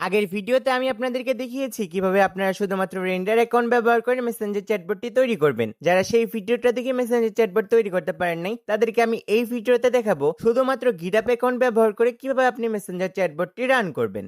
আগের ভিডিওতে আমি আপনাদেরকে দেখিয়েছি কিভাবে আপনারা শুধুমাত্র রেন্ডার অ্যাকাউন্ট ব্যবহার করে মেসেঞ্জার চ্যাটবটটি তৈরি করবেন। যারা সেই ভিডিওটা দেখে মেসেঞ্জার চ্যাটবট তৈরি করতে পারেন নাই, তাদেরকে আমি এই ভিডিওতে দেখাবো শুধুমাত্র গিটহাব অ্যাকাউন্ট ব্যবহার করে কিভাবে আপনি মেসেঞ্জার চ্যাটবটটি রান করবেন।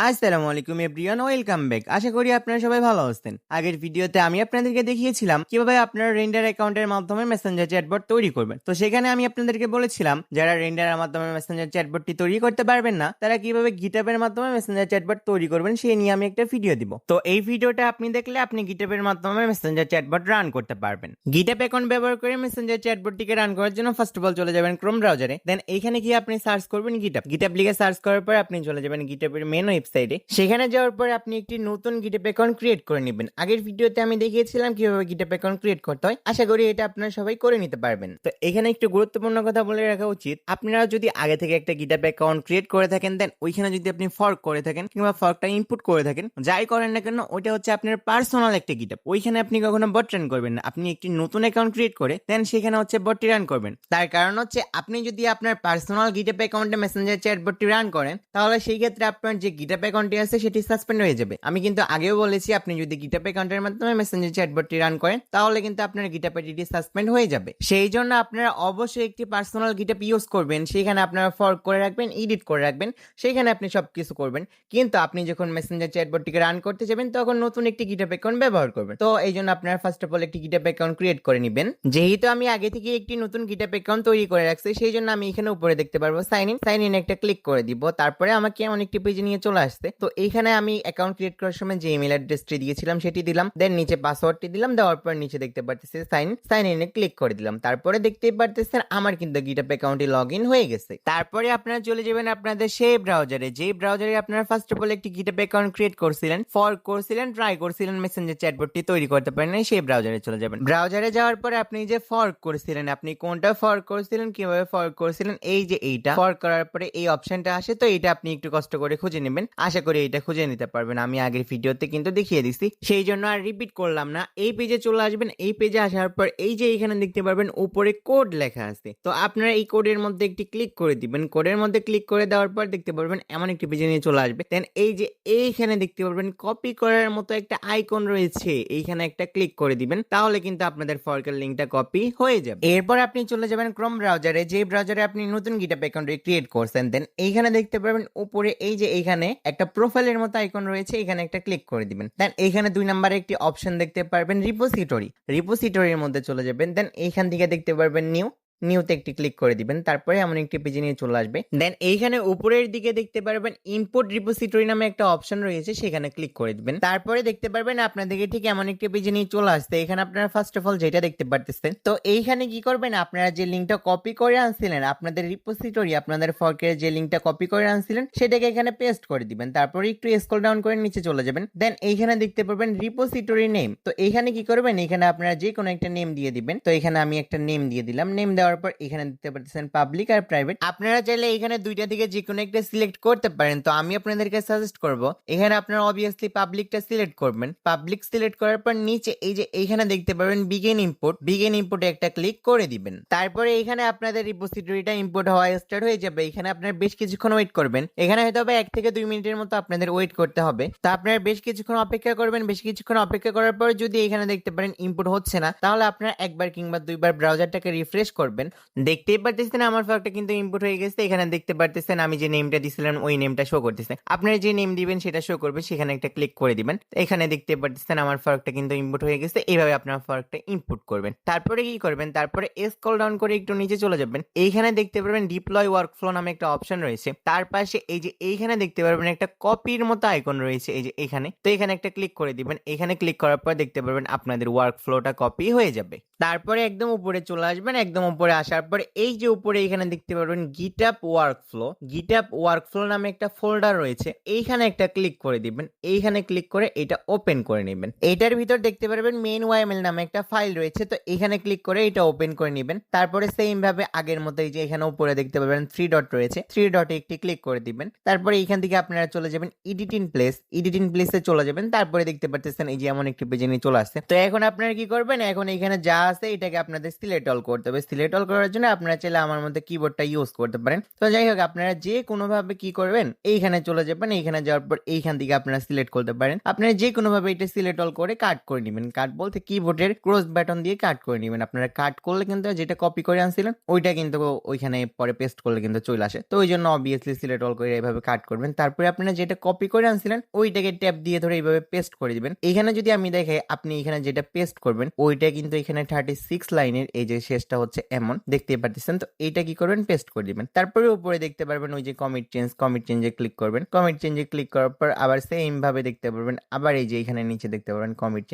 আসসালামু আলাইকুম এভরিওয়ান, ওয়েলকাম ব্যাক। আশা করি আপনারা সবাই ভালো আছেন। আগের ভিডিওতে আমি আপনাদেরকে দেখিয়েছিলাম কিভাবে আপনারা রেন্ডার অ্যাকাউন্টের মাধ্যমে মেসেঞ্জার চ্যাটবট তৈরি করবেন। তো সেখানে আমি আপনাদেরকে বলেছিলাম যারা রেন্ডারের মাধ্যমে মেসেঞ্জার চ্যাটবটটি তৈরি করতে পারবেন না, তারা কিভাবে গিটহাবের মাধ্যমে মেসেঞ্জার চ্যাটবট তৈরি করবেন সেই নিয়ে আমি একটা ভিডিও দিব। তো এই ভিডিওটা আপনি দেখলে আপনি গিটহাবের মাধ্যমে মেসেঞ্জার চ্যাটবট রান করতে পারবেন। গিটহাব অ্যাকাউন্ট ব্যবহার করে মেসেঞ্জার চ্যাটবটটিকে রান করার জন্য ফার্স্ট অফ অল চলে যাবেন ক্রোম ব্রাউজারে। দেন এইখানে গিয়ে আপনি সার্চ করবেন গিটহাব লিখে সার্চ করার পর আপনি চলে যাবেন গিটহাবের মেন ওয়েবসাইটে। সেখানে যাওয়ার পর আপনি একটি নতুন গিটহাব অ্যাকাউন্ট ক্রিয়েট করে নেবেন। আগের ভিডিওতে আমি দেখিয়েছিলাম কিভাবে গিটহাব অ্যাকাউন্ট ক্রিয়েট করতে হয়। আশা করি এটা আপনারা সবাই করে নিতে পারবেন। তো এখানে একটু গুরুত্বপূর্ণ কথা বলে রাখা উচিত, আপনারা যদি আগে থেকে একটা গিটহাব অ্যাকাউন্ট ক্রিয়েট করে থাকেন, দেন ওইখানে যদি আপনি ফর্ক করে থাকেন কিংবা ফর্কটা ইনপুট করে থাকেন, যাই করেন না কেন ওইটা হচ্ছে আপনার পার্সোনাল একটা গিটহাব। ওইখানে আপনি কখনো বট রান করবেন না। আপনি একটি নতুন অ্যাকাউন্ট ক্রিয়েট করে দেন সেখানে হচ্ছে বটটি রান করবেন। তার কারণ হচ্ছে আপনি যদি আপনার পার্সোনাল গিটহাব অ্যাকাউন্টে মেসেঞ্জার চ্যাটবটটি রান করেন, তাহলে সেই ক্ষেত্রে আপনার যে গিটহাব অ্যাকাউন্টটি আছে সেটি সাসপেন্ড হয়ে যাবে। আমি কিন্তু আগেও বলেছি আপনি যদি গিটহাব অ্যাকাউন্টের মাধ্যমে মেসেঞ্জার চ্যাটবটটি রান করেন তাহলে কিন্তু আপনার গিটহাব আইডি সাসপেন্ড হয়ে যাবে। সেই জন্য আপনারা অবশ্যই একটি পার্সোনাল গিটহাব ইউজ করবেন। সেখানে আপনারা ফর্ক করে রাখবেন, এডিট করে রাখবেন, সেখানে আপনি সবকিছু করবেন। কিন্তু আপনি যখন মেসেঞ্জার চ্যাটবটটিকে রান করতে যাবেন তখন নতুন একটি গিটহাব অ্যাকাউন্ট ব্যবহার করবেন। তো এই জন্য আপনারা ফার্স্ট অফ অল একটি গিটহাব অ্যাকাউন্ট ক্রিয়েট করে নেবেন। যেহেতু আমি আগে থেকে একটি নতুন গিটহাব অ্যাকাউন্ট তৈরি করে রাখছি, সেই জন্য আমি এখানে উপরে দেখতে পারবো সাইন ইন একটা ক্লিক করে দিব। তারপরে আমাকে এমন একটি পেজে নিয়ে চলে আসছে। তো এইখানে আমি অ্যাকাউন্ট ক্রিয়েট করার সময় যে ইমেল অ্যাড্রেসটি দিয়েছিলাম সেটি দিলাম, দেন নিচে পাসওয়ার্ডটি দিলাম, দেওয়ার পর নিচে দেখতে পারতেছি সাইন ইনে ক্লিক করে দিলাম। তারপরে দেখতেই পারতেছেন আমার কিন্তু গিটহাব অ্যাকাউন্টে লগ ইন হয়ে গেছে। তারপরে আপনারা চলে যাবেন আপনাদের সেই ব্রাউজারে, যে ব্রাউজারে আপনারা ফার্স্ট অফ অল একটি গিটহাব অ্যাকাউন্ট ক্রিয়েট করছিলেন, ফর্ক করছিলেন, ট্রাই করছিলেন মেসেঞ্জার চ্যাটবটটি তৈরি করতে পারেন নাই, সেই ব্রাউজারে চলে যাবেন। ব্রাউজারে যাওয়ার পরে আপনি যে ফর্ক করছিলেন, আপনি কোনটা ফর্ক করছিলেন, কিভাবে ফর্ক করছিলেন, এই যে এইটা ফর্ক করার পরে এই অপশনটা আসে, তো এইটা আপনি একটু কষ্ট করে খুঁজে নেবেন। আশা করি এইটা খুঁজে নিতে পারবেন। আমি আগের ভিডিওতে কিন্তু দেখিয়ে দিছি, সেই জন্য আর রিপিট করলাম না। এই পেজে চলে আসবেন। এই পেজে আসার পর এই যে এখানে দেখতে পারবেন উপরে কোড লেখা আছে, তো আপনারা এই কোডের মধ্যে একটি ক্লিক করে দিবেন। কোডের মধ্যে ক্লিক করে দেওয়ার পর দেখতে পারবেন এমন একটি পেজে নিয়ে চলে আসবে। দেন এই যে এইখানে দেখতে পারবেন কপি করার মতো একটা আইকন রয়েছে, এইখানে একটা ক্লিক করে দিবেন, তাহলে কিন্তু আপনাদের ফর্কের লিংকটা কপি হয়ে যাবে। এরপর আপনি চলে যাবেন ক্রোম ব্রাউজারে, যে ব্রাউজারে আপনি নতুন গিটহাব অ্যাকাউন্ট ক্রিয়েট করছেন। দেন এইখানে দেখতে পারবেন উপরে এই যে এইখানে একটা প্রোফাইলের মতো আইকন রয়েছে, এখানে একটা ক্লিক করে দিবেন। দেন এইখানে 2 নম্বরে একটি অপশন দেখতে পারবেন রিপোজিটরির মধ্যে চলে যাবেন। দেন এইখান থেকে দেখতে পারবেন নিউতে একটি ক্লিক করে দিবেন। তারপরে এমন একটি পেজে নিয়ে চলে আসবে। দেন এইখানে উপরের দিকে দেখতে পারবেন ইম্পোর্ট রিপোজিটরি নামে একটা অপশন রয়েছে, সেখানে ক্লিক করে দিবেন। তারপরে দেখতে পারবেন আপনাদেরকে ঠিক এমন একটি পেজে নিয়ে চলে আসছে। এখানে আপনারা ফার্স্ট অফ অল যেটা দেখতে পারতেছেন, তো এইখানে কি করবেন, আপনারা যে লিংকটা কপি করে আনছিলেন, আপনাদের রিপোজিটরি আপনাদের ফর্কের যে লিংকটা কপি করে আনছিলেন সেটাকে এখানে পেস্ট করে দিবেন। তারপরে একটু স্ক্রল ডাউন করে নিচে চলে যাবেন। দেন এইখানে দেখতে পারবেন রিপোজিটরি নেম, তো এইখানে কি করবেন, এখানে আপনারা যে কোনো একটা নেম দিয়ে দিবেন। তো এখানে আমি একটা নেম দিয়ে দিলাম। নেম দেওয়ার পর এখানে দেখতে পাচ্ছেন পাবলিক আর প্রাইভেট। আপনারা চাইলে এখানে দুইটা থেকে যে কোনো একটা সিলেক্ট করতে পারেন। তো আমি আপনাদেরকে সাজেস্ট করব এখানে আপনারা অবভিয়াসলি পাবলিকটা সিলেক্ট করবেন। পাবলিক সিলেক্ট করার পর নিচে এই যে এইখানে দেখতে পাবেন বিগিন ইম্পোর্টে একটা ক্লিক করে দিবেন। তারপরে এখানে আপনাদের রিপোজিটরিটা ইম্পোর্ট হওয়া স্টার্ট হয়ে যাবে। এখানে আপনারা বেশ কিছুক্ষণ ওয়েট করবেন। এখানে হয়তো 1 থেকে 2 মিনিটের মতো আপনাদের ওয়েট করতে হবে। তো আপনারা বেশ কিছুক্ষণ অপেক্ষা করবেন। বেশ কিছুক্ষণ অপেক্ষা করার পর যদি এখানে দেখতে পারেন ইম্পোর্ট হচ্ছে না, তাহলে আপনারা একবার কিংবা দুইবার ব্রাউজারটাকে রিফ্রেশ করবেন। দেখতেই পারতেছেন আমার ফর্কটা কিন্তু ইনপুট হয়ে গেছে। এখানে দেখতে পারতেছেন আমি যে নেমটা দিছিলাম ওই নেমটা শো করতেছে। আপনারা যে নেম দিবেন সেটা শো করবে, সেখানে একটা ক্লিক করে দিবেন। এখানে দেখতে পারতেছেন আমার ফর্কটা কিন্তু ইনপুট হয়ে গেছে। এইভাবে আপনার ফর্কটা ইনপুট করবেন। তারপরে কি করবেন, তারপরে স্ক্রল ডাউন করে একটু নিচে চলে যাবেন। এইখানে দেখতে পারবেন ডিপ্লয় ওয়ার্কফ্লো নামে একটা অপশন রয়েছে। তার পাশে এই যে এইখানে দেখতে পারবেন একটা কপির মতো আইকন রয়েছে, এই যে এখানে, তো এখানে একটা ক্লিক করে দিবেন। এখানে ক্লিক করার পর দেখতে পারবেন আপনাদের ওয়ার্কফ্লোটা কপি হয়ে যাবে। তারপরে একদম উপরে চলে আসবেন। একদম উপরে আসার পরে এই যে উপরে এখানে দেখতে পারবেন গিটহাব ওয়ার্কফ্লো নামে একটা ফোল্ডার রয়েছে, এইখানে একটা ক্লিক করে দিবেন। এইখানে ক্লিক করে এটা ওপেন করে নেবেন। এটার ভিতর দেখতে পারবেন মেইন ওয়াইএমএল নামে একটা ফাইল রয়েছে, তো এখানে ক্লিক করে এটা ওপেন করে নেবেন। তারপরে সেম ভাবে আগের মতো এই যে এখানে উপরে দেখতে পারবেন 3 ডট রয়েছে, 3 ডটে একটি ক্লিক করে দিবেন। তারপরে এইখান থেকে আপনারা চলে যাবেন এডিট ইন প্লেসে চলে যাবেন। তারপরে দেখতে পারতেছেন এই যে এমন একটি পেজে নিয়ে চলে আসছে। তো এখন আপনারা কি করবেন, এখন এখানে যা আছে এটাকে আপনাদের সিলেক্ট অল করতে হবে। সিলেক্ট অল করার জন্য আপনারা চাইলে আমার মধ্যে কিবোর্ডটা ইউজ করতে পারেন। তো যাই হোক, আপনারা যে কোনোভাবে কি করবেন, এইখানে চলে যাবেন। এইখানে যাওয়ার পর এইখান থেকে আপনারা সিলেক্ট করতে পারেন। আপনারা যে কোনোভাবে এটা সিলেক্ট অল করে কাট করে নেবেন। কাট বলতে কিবোর্ডের ক্রস বাটন দিয়ে কাট করে নেবেন। আপনারা কাট করলে কিন্তু যেটা কপি করে আনছিলেন ওইটা কিন্তু ওইখানে পরে পেস্ট করলে কিন্তু চলে আসে। তো ওই জন্য অবভিয়াসলি সিলেক্ট অল করে এইভাবে কাট করবেন। তারপরে আপনারা যেটা কপি করে আনছিলেন ওইটাকে ট্যাপ দিয়ে ধরে এইভাবে পেস্ট করে দিবেন। এখানে যদি আমি দেখাই, আপনি এখানে যেটা পেস্ট করবেন ওইটা কিন্তু এখানে 36 লাইনের এই যে শেষটা হচ্ছে এমন দেখতেই পাচ্ছেন। তো এইটা কি করবেন, পেস্ট করে দিবেন। তারপরে উপরে দেখতে পারবেন ওই যে কমিট চেঞ্জে ক্লিক করবেন। কমিট চেঞ্জে ক্লিক করার পর আবার সেম ভাবে দেখতে পারবেন, আবার এই যে এখানে নিচে দেখতে পারবেন কমিট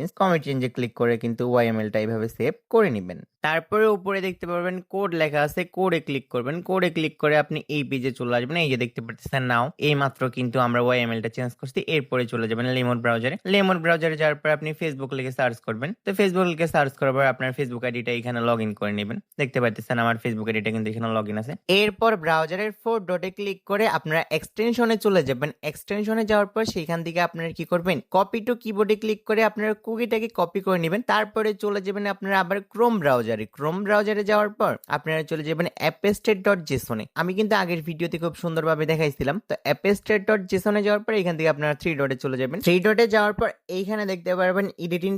চেঞ্জে ক্লিক করে কিন্তু ওয়াইএমএলটা এইভাবে সেভ করে নেবেন। তারপরে উপরে দেখতে পারবেন কোড লেখা আছে, কোডে ক্লিক করবেন। কোডে ক্লিক করে আপনি এই পেজে চলে আসবেন। এই যে দেখতে পাচ্ছেন নাও, এই মাত্র কিন্তু আমরা ওয়াইএমএলটা চেঞ্জ করছি। এরপরে চলে যাবেন লেমন ব্রাউজারে যাওয়ার পর আপনি ফেসবুক লিখে সার্চ করবেন। তো ফেসবুক লিখে সার্চ করার পর আপনার ফেসবুক আইডিটা এখানে লগ ইন করে নেবেন। দেখতে পাচ্ছেন আমার ফেসবুক আইডিটা কিন্তু এখানে লগ ইন আছে। এরপর ব্রাউজারের 4 ডটে ক্লিক করে আপনারা এক্সটেনশনে চলে যাবেন। এক্সটেনশনে যাওয়ার পর সেখান থেকে আপনারা কি করবেন, কপি টু কিবোর্ডে ক্লিক করে আপনারা কুকিটাকে কপি করে নেবেন। তারপরে চলে যাবেন আপনারা আবার ক্রোম ব্রাউজারে যাওয়ার পর আপনারা চলে যাবেন appestate.json-এ। আমি কিন্তু আগের ভিডিওতে খুব সুন্দরভাবে দেখাইছিলাম। তো appestate.json-এ যাওয়ার পর এখান থেকে আপনারা 3 ডটে চলে যাবেন। 3 ডটে যাওয়ার পর এইখানে দেখতে পারবেন এডিটিং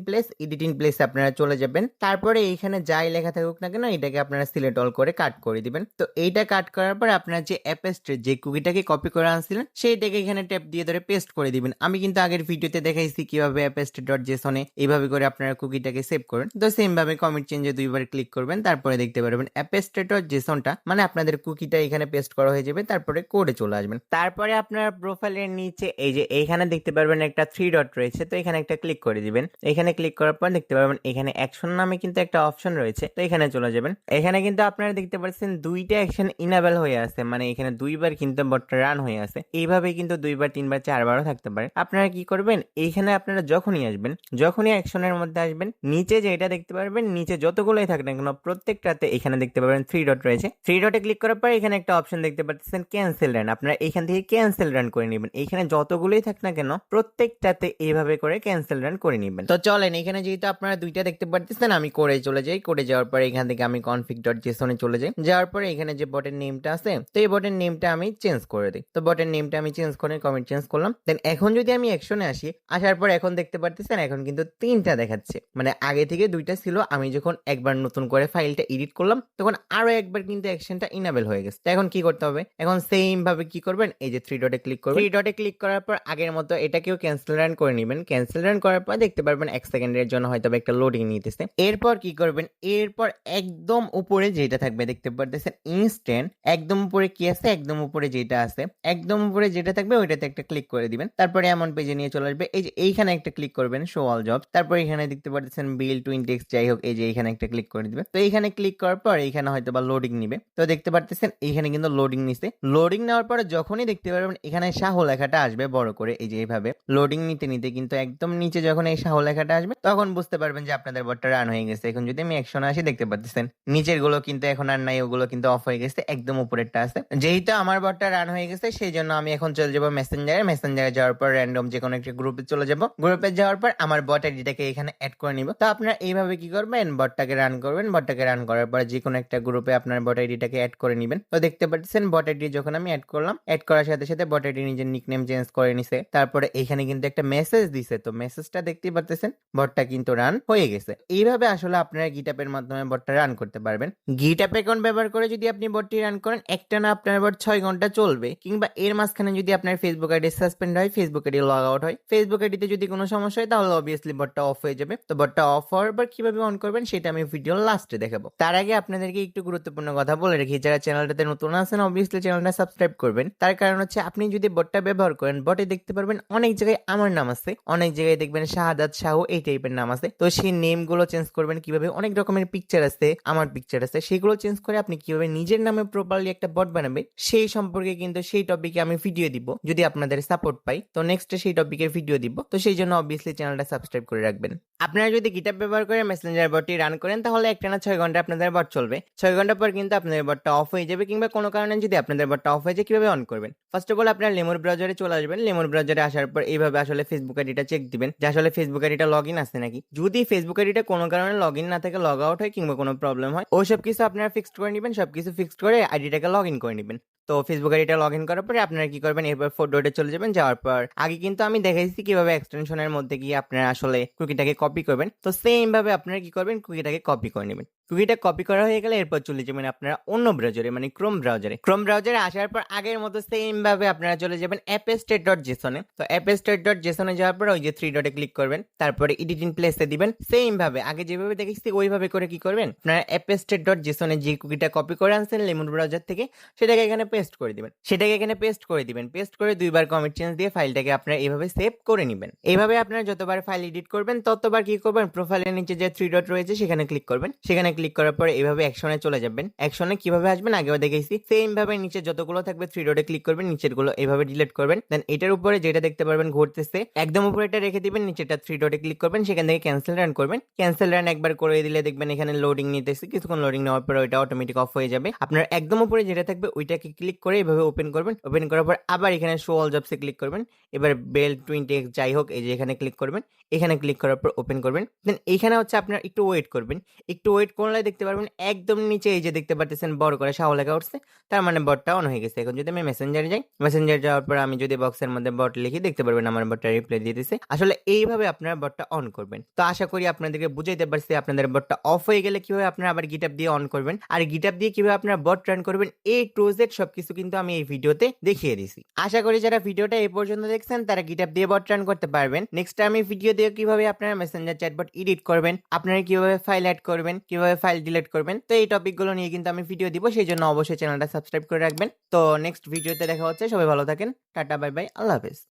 প্লেস আপনারা চলে যাবেন। তারপরে এইখানে যাই লেখা থাকুক না কেন এটাকে আপনারা সিলেক্ট অল করে কাট করে দিবেন। তো এইটা কাট করার পর আপনারা যে appestate যে কুকিটাকে কপি করে আনছিলেন সেইটাকে এখানে ট্যাপ দিয়ে ধরে পেস্ট করে দিবেন। আমি কিন্তু আগের ভিডিওতে দেখাইছি কিভাবে appestate.json-এ এইভাবে করে আপনারা কুকিটাকে সেভ করেন। তো সেম ভাবে কমিট চেঞ্জে দুইবার ক্লিক করবেন। তারপরে দেখতে পারবেন appestate.json-টা মানে আপনাদের কুকিটা এখানে পেস্ট করা হয়ে যাবে। তারপরে কোডে চলে আসবেন। তারপরে আপনার প্রোফাইলের নিচে এই যে এইখানে দেখতে পারবেন একটা 3 ডট রয়েছে। তো এখানে একটা ক্লিক করে দিবেন। এখানে ক্লিক করার পর দেখতে পারবেন এখানে অ্যাকশন নামে কিন্তু একটা অপশন রয়েছে। তো এখানে চলে যাবেন। এখানে কিন্তু আপনারা দেখতে পাচ্ছেন দুইটা অ্যাকশন ইনেবল হয়ে আছে, মানে এখানে দুইবার কিন্তু বটটা রান হয়ে আছে। এইভাবে কিন্তু দুইবার, তিনবার, চারবারও থাকতে পারে। আপনারা কি করবেন, এইখানে আপনারা যখনই আসবেন, যখনই অ্যাকশনের মধ্যে আসবেন, নিচে যেটা দেখতে পারবেন, নিচে যতগুলোই থাক না কেন প্রত্যেকটাতে এখানে দেখতে পাবেন 3 ডট রয়েছে। 3 ডটে ক্লিক করার পর এখানে একটা অপশন দেখতে পাচ্ছেন ক্যান্সেল রান। আপনারা এখান থেকে ক্যান্সেল রান করে নেবেন। এখানে যতগুলোই থাক না কেন প্রত্যেকটাতে এইভাবে করে ক্যান্সেল রান করে নেবেন। তো চলেন, এখানে যেহেতু আপনারা দুইটা দেখতে পাচ্ছেন আমি কোডে চলে যাই। কোডে যাওয়ার পর এখান থেকে আমি config.json-এ চলে যাই। যাওয়ার পরে এখানে যে বটের নেমটা আছে, তো এই বটের নেমটা আমি চেঞ্জ করে দিই। তো বটের নেমটা আমি চেঞ্জ করে কমিট চেঞ্জ করলাম। দেন এখন যদি আমি অ্যাকশনে আসি, আসার পর এখন দেখতে পাচ্ছেন এখন কিন্তু 3টা দেখাচ্ছে, মানে আগে থেকে 2টা ছিল। আমি যখন একবার নতুন করে ফাইলটা এডিট করলাম তখন আরো একবার কিন্তু অ্যাকশনটা ইনেবল হয়ে গেছে। তো এখন কি করতে হবে, এখন সেম ভাবে কি করবেন, এই যে 3 ডটে ক্লিক করবেন। 3 ডটে ক্লিক করার পর আগের মতো এটাকেও ক্যান্সেল রান করে নেবেন। ক্যান্সেল রান করার পর দেখতে পারবেন 1 সেকেন্ডের জন্য হয়তো একটা লোডিং নিতেছে। এরপর কি করবেন, এরপর একদম উপরে যেটা থাকবে দেখতে পারতেছেন ইনস্ট্যান্ট, একদম উপরে কি আছে, একদম উপরে যেটা আছে, একদম উপরে যেটা থাকবে ওইটাতে একটা ক্লিক করে দিবেন। তারপরে এমন পেজে নিয়ে চলে আসবে। এই যে এইখানে একটা ক্লিক করবেন শো অল জব। তারপর এখানে দেখতে পাচ্ছেন বিল টু ইনডেক্স, যাই হোক এই যে এইখানে একটা ক্লিক করে দিবেন। তো এইখানে ক্লিক করার পর এইখানে হয়তো বা লোডিং নিবে। তো দেখতে পাচ্ছেন এইখানে কিন্তু লোডিং নিছে। লোডিং নেওয়ার পরে যখনই দেখতে পারবেন এখানে শাহ লেখাটা আসবে বড় করে, এই যে এইভাবে লোডিং নিতে নিতে কিন্তু একদম নিচে যখন এই শাহ লেখাটা আসবে তখন বুঝতে পারবেন যে আপনাদের বটটা রান হয়ে গেছে। এখন যদি আমি অ্যাকশনে আসি দেখতে পাচ্ছেন নিচের গুলো কিন্তু এখন আর নাই, ওগুলো কিন্তু অফ হয়ে গেছে, একদম উপরেরটা আছে। যেহেতু আমার বটটা রান হয়ে গেছে সেই জন্য আমি এখন চলে যাবো মেসেঞ্জারে যাওয়ার পর র্যান্ডম যে কোনো একটা গ্রুপে চলে যাব। গ্রুপে যাওয়ার পর আমার বট আইডিটাকে এখানে অ্যাড করে নিব। তো আপনারা এইভাবে কি করবেন, বটটাকে রান করবেন। বটটাকে রান করার পর যে কোনো একটা গ্রুপে আপনার বট আইডিটাকে অ্যাড করে নেবেন। তো দেখতে পাচ্ছেন বট আইডি যখন আমি অ্যাড করলাম, অ্যাড করার সাথে সাথে বট আইডি নিজের নিকনেম চেঞ্জ করে নিছে। তারপরে এখানে কিন্তু একটা মেসেজ দিছে। তো মেসেজটা দেখতেই পাচ্ছেন বটটা কিন্তু রান হয়ে গেছে। এইভাবে আসলে আপনারা গিটআপের মাধ্যমে বটটা রান করতে পারবেন। গিটআপ অ্যাকাউন্ট ব্যবহার করে যদি আপনি বটটি রান করেন একটানা আপনার বট 6 ঘন্টা চলবে, কিংবা এর মাঝখানে যদি আপনার ফেসবুক আইডি সাসপেন্ড হয়, ফেসবুক আইডি লগ আউট হয়, ফেসবুক আইডিতে যদি কোনো সমস্যা হয় তাহলে অবভিয়াসলি বটটা অফ হয়ে যাবে। তো বটটা অফ হওয়ার পর কিভাবে অন করবেন সেটা আমি ভিডিওর লাস্টে দেখাবো। তার আগে আপনাদেরকে একটু গুরুত্বপূর্ণ কথা বলে রাখি, যারা চ্যানেলটাতে নতুন আছেন অবভিয়াসলি চ্যানেলটা সাবস্ক্রাইব করবেন। তার কারণ হচ্ছে আপনি যদি বটটা ব্যবহার করেন, বটে দেখতে পারবেন অনেক জায়গায় আমার নাম আছে, অনেক জায়গায় দেখবেন শাহাদাত শাহ এই টাইপের নাম আছে। তো সেই নেম গুলো চেঞ্জ করবেন কিভাবে, অনেক রকমের পিকচার আছে, আমার পিকচার আছে, সেগুলো চেঞ্জ করে আপনি কিভাবে নিজের নামে প্রপারলি একটা বট বানাবেন সেই সম্পর্কে কিন্তু সেই টপিকে আমি ভিডিও দিব যদি আপনাদের সাপোর্ট পাই। তো নেক্সট সেই টপিকের ভিডিও দিব। তো সেই জন্য অবভিয়াসলি চ্যানেলটা সাবস্ক্রাইব করে রাখবেন। আপনারা যদি গিটআপ ব্যবহার করে মেসেঞ্জার বটটি রান করেন তাহলে তাহলে একটানা 6 ঘন্টা আপনাদের বট চলবে। 6 ঘন্টা পর কিন্তু আপনাদের বটটা অফ হয়ে যাবে, কিংবা কোনো কারণে যদি আপনাদের বটটা অফ হয়ে যায় কিভাবে অন করবেন? ফার্স্ট অফ অল আপনারা লেমুর ব্রাউজারে চলে আসবেন। লেমুর ব্রাউজারে আসার পর এইভাবে আসলে ফেসবুক আইডিটা চেক দিবেন যে আসলে ফেসবুক আইডিটা লগইন আছে নাকি। যদি ফেসবুক আইডিটা কোনো কারণে লগইন না থাকে, লগ আউট হয় কিংবা কোনো প্রবলেম হয়, ওইসব কিছু আপনারা ফিক্সড করে নেবেন। সবকিছু ফিক্সড করে আইডিটাকে লগইন করে নেবেন। তো ফেসবুক আইডিটা লগইন করার পরে আপনারা কি করবেন, এরপর ফটোতে চলে যাবেন। যাওয়ার পর আগে কিন্তু আমি দেখাইছি কিভাবে এক্সটেনশনের মধ্যে গিয়ে আপনারা আসলে কুকিটাকে কপি করবেন। তো সেম ভাবে আপনারা কি করবেন, কুকিটাকে কপি করে নেবেন। কুকিটা কপি করা হয়ে গেলে এরপর চলে যাবেন আপনারা অন্য ব্রাউজারে, মানে ক্রোম ব্রাউজারে। ক্রোম ব্রাউজারে আসার পর আগের মতো সেম ভাবে আপনারা চলে যাবেন appstate.json এ। তো appstate.json এ যাওয়ার পর ওই যে 3 ডটে ক্লিক করবেন, তারপরে এডিটিং প্লেসে দিবেন। সেম ভাবে আগে যেভাবে দেখেছি ওইভাবে করে কি করবেন, আপনারা appstate.json এ যে কুকিটা কপি করে আনছেন লেমন ব্রাউজার থেকে, সেটাকে এখানে পেস্ট করে দিবেন। পেস্ট করে দুইবার কমিট চেঞ্জ দিয়ে ফাইলটাকে আপনারা এইভাবে সেভ করে নেবেন। এইভাবে আপনারা যতবার ফাইল এডিট করবেন ততবার কি করবেন, প্রোফাইলের নিচে যে 3 ডট রয়েছে সেখানে ক্লিক করবেন। সেখানে ক্লিক করার পরে এইভাবে অ্যাকশনে চলে যাবেন। অ্যাকশনে কিভাবে আসবেন আগেও দেখেছি, সেম ভাবে নিচে যতগুলো থাকবে 3 ডটে ক্লিক করবেন, নিচের গুলো এইভাবে ডিলিট করবেন। দেন এটার উপরে যেটা দেখতে পারবেন ঘুরতেছে একদম উপরে এটা রেখে দিবেন, নিচেটা 3 ডটে ক্লিক করবেন, সেখান থেকে ক্যান্সেল রান করবেন। ক্যান্সেল রান একবার করে দিলে দেখবেন এখানে লোডিং নিতেছে, কিছুক্ষণ লোডিং নেওয়ার পরে ওইটা অটোমেটিক অফ হয়ে যাবে। আপনার একদম উপরে যেটা থাকবে ওইটাকে ক্লিক করে এইভাবে ওপেন করবেন। ওপেন করার পর আবার এখানে শো অল জবসে ক্লিক করবেন। এবার বেল 20x যাই হোক এই যে এখানে ক্লিক করবেন। এখানে ক্লিক করার পর ওপেন করবেন। দেন এইখানে হচ্ছে আপনার একটু ওয়েট করবেন। একটু ওয়েট করলে দেখতে পারবেন একদম নিচে এই যে দেখতে পাচ্ছেন বড় করে শাও লেখা উঠছে, তার মানে বটটা অন হয়ে গেছে। এখন যদি আমি মেসেঞ্জারে যাই, মেসেঞ্জার যাওয়ার পর আমি যদি বক্সের মধ্যে বট লিখি দেখতে পারবেন আমার বটটা রিপ্লাই দিয়ে দিছে। আসলে এইভাবে আপনারা বটটা অন করবেন। তো আশা করি আপনাদেরকে বুঝাইতে পারছি আপনাদের বটটা অফ হয়ে গেলে কিভাবে আপনারা আবার গিটআপ দিয়ে অন করবেন, আর গিটআপ দিয়ে কিভাবে আপনারা বট রান করবেন, A to Z সবকিছু কিন্তু আমি এই ভিডিওতে দেখিয়ে দিছি। আশা করি যারা ভিডিওটা এই পর্যন্ত দেখছেন তারা গিটআপ দিয়ে বট রান করতে পারবেন। নেক্সট আমি ভিডিও দিয়ে কিভাবে আপনারা মেসেঞ্জার চ্যাটবট এডিট করবেন, আপনারা কিভাবে ফাইল অ্যাড করবেন, কিভাবে ফাইল ডিলিট করবেন, তো এই টপিকগুলো নিয়ে কিন্তু আমি ভিডিও দিব। সেই জন্য অবশ্যই চ্যানেলটা সাবস্ক্রাইব করে রাখবেন। তো নেক্সট ভিডিওতে দেখা হচ্ছে। সবাই ভালো থাকেন, টাটা বাই বাই, আল্লাহ হাফেজ।